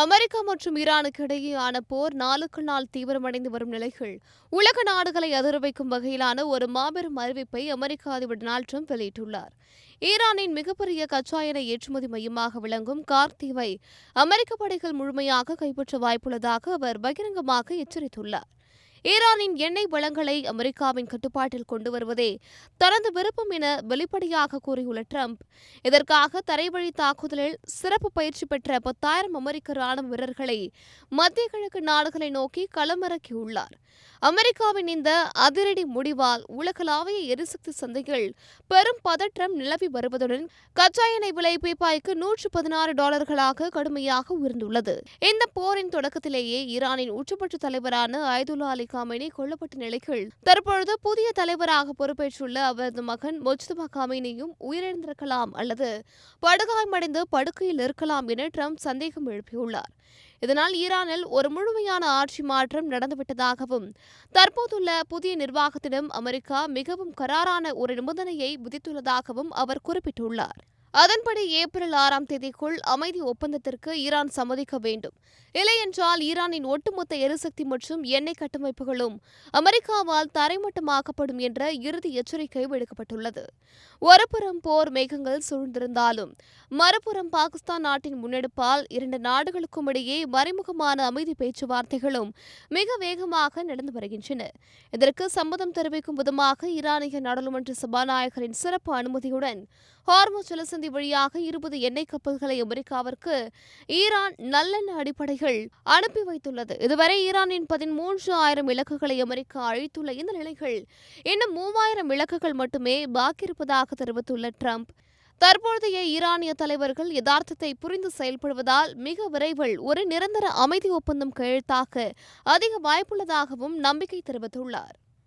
America மற்றும் ஈரானுக்கு இடையேயான போர் நாளுக்கு நாள் தீவிரமடைந்து வரும் நிலையில் உலக நாடுகளை அதிர வைக்கும் வகையிலான ஒரு மாபெரும் அறிவிப்பை அமெரிக்க அதிபர் டொனால்டு டிரம்ப் வெளியிட்டுள்ளார். ஈரானின் மிகப்பெரிய கச்சா எண்ணெய் ஏற்றுமதி மையமாக விளங்கும் கார் தீவை அமெரிக்க படைகள் முழுமையாக கைப்பற்ற வாய்ப்புள்ளதாக அவர் பகிரங்கமாக எச்சரித்துள்ளார். ஈரானின் எண்ணெய் வளங்களை அமெரிக்காவின் கட்டுப்பாட்டில் கொண்டு வருவதே தனது விருப்பம் என வெளிப்படையாக கூறியுள்ள டிரம்ப், இதற்காக தரைவழி தாக்குதலில் சிறப்பு பயிற்சி பெற்ற 10,000 அமெரிக்க ராணுவ வீரர்களை மத்திய கிழக்கு நாடுகளை நோக்கி களமிறக்கியுள்ளார். அமெரிக்காவின் இந்த அதிரடி முடிவால் உலகளாவிய எரிசக்தி சந்தைகள் பெரும் பதற்றம் நிலவி வருவதுடன் கச்சா எண்ணெய் விலை பீப்பாய்க்கு $116 கடுமையாக உயர்ந்துள்ளது. இந்த போரின் தொடக்கத்திலேயே ஈரானின் உச்சபட்ச தலைவரான அயதுல்லா அலி காமேனி கொல்லப்பட்ட நிலையில் தற்பொழுது புதிய தலைவராக பொறுப்பேற்றுள்ள அவரது மகன் முஜ்தபா காமேனியும் உயிரிழந்திருக்கலாம் அல்லது படுகாயமடைந்து படுக்கையில் இருக்கலாம் என டிரம்ப் சந்தேகம் எழுப்பியுள்ளார். இதனால் ஈரானில் ஒரு முழுமையான ஆட்சி மாற்றம் நடந்துவிட்டதாகவும் தற்போதுள்ள புதிய நிர்வாகத்திடம் அமெரிக்கா மிகவும் கராரான ஒரு நிபந்தனையை விதித்துள்ளதாகவும் அவர் குறிப்பிட்டுள்ளார். அதன்படி ஏப்ரல் 6ஆம் தேதிக்குள் அமைதி ஒப்பந்தத்திற்கு ஈரான் சம்மதிக்க வேண்டும். இல்லையென்றால் ஈரானின் ஒட்டுமொத்த எரிசக்தி மற்றும் எண்ணெய் கட்டமைப்புகளும் அமெரிக்காவால் தரைமட்டமாக்கப்படும் என்ற இறுதி எச்சரிக்கை விடுக்கப்பட்டுள்ளது. ஒருபுறம் போர் மேகங்கள் சூழ்ந்திருந்தாலும் மறுபுறம் பாகிஸ்தான் நாட்டின் முன்னெடுப்பால் இரண்டு நாடுகளுக்கும் இடையே மறைமுகமான அமைதி பேச்சுவார்த்தைகளும் மிக வேகமாக நடந்து வருகின்றன. இதற்கு சம்மதம் தெரிவிக்கும் விதமாக ஈரானிய நாடாளுமன்ற சபாநாயகரின் சிறப்பு அனுமதியுடன் ஹார்முஸ் ஜலசந்தி வழியாக 20 எண்ணெய் கப்பல்களை அமெரிக்காவிற்கு ஈரான் நல்லெண்ண அடிப்படைகள் அனுப்பி வைத்துள்ளது. இதுவரை ஈரானின் 13,000 இலக்குகளை அமெரிக்கா அழித்துள்ள இந்த நிலையில் இன்னும் 3,000 இலக்குகள் மட்டுமே பாக்கியிருப்பதாக தெரிவித்துள்ள டிரம்ப், தற்போதைய ஈரானிய தலைவர்கள் யதார்த்தத்தை புரிந்து செயல்படுவதால் மிக விரைவில் ஒரு நிரந்தர அமைதி ஒப்பந்தம் கையெழுத்தாக அதிக வாய்ப்புள்ளதாகவும் நம்பிக்கை தெரிவித்துள்ளார்.